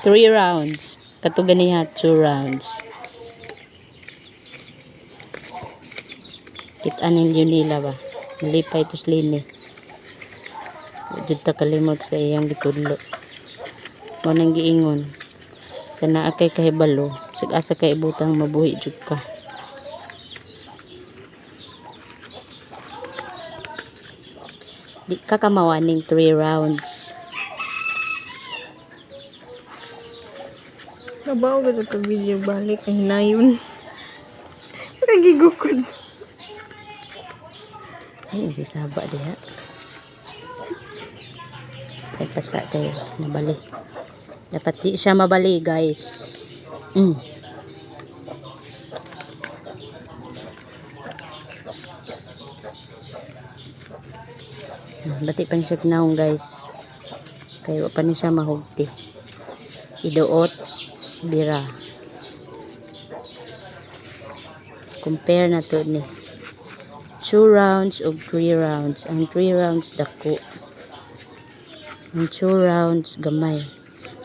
3 rounds. Katugan niya 2 rounds. Kitanin yun nila ba? Malipay ito slini. Dito ta kalimot sa iyang gitudlo. Manang giingon. Kana akay kahibalo. Asa kay ibutang mabuhi jud ka. Di ka kamawaning 3 rounds. Nabaw ka sa video balik ay hinayon. Nagigukod. Ay, si Saba diha. Ay, pasa kayo. Nabali. Dapat di siya mabali, guys. Bati pa niya siya ginaong, guys. Kaya pa niya siya mahugti. Iduot. Bira. Compare na to ni. 2 rounds o 3 rounds. Ang 3 rounds dako. Ang 2 rounds gamay.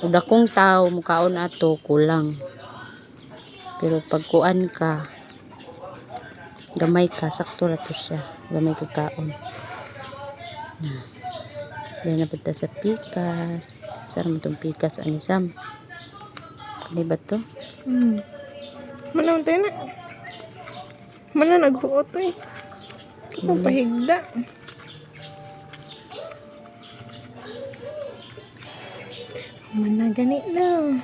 Kung dakong tao mukaon ato kulang. Pero pagkuan ka gamay ka sakto ra to siya. Gamay ka kaon. Yan na punta sa pikas. Sarang itong pikas ani Sam. Kani ba to? Manang tayo na. Mana naghuot eh. Papahigda. Mana gani na.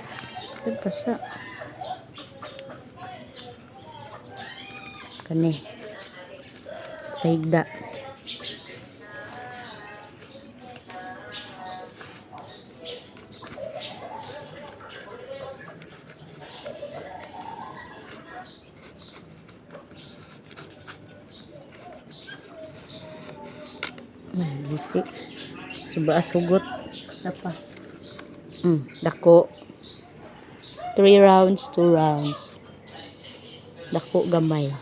Ito pasa. Kani. Pahigda. Bisi. Subaas hugot. Apa? Dako. 3 rounds, 2 rounds. Dako gamay.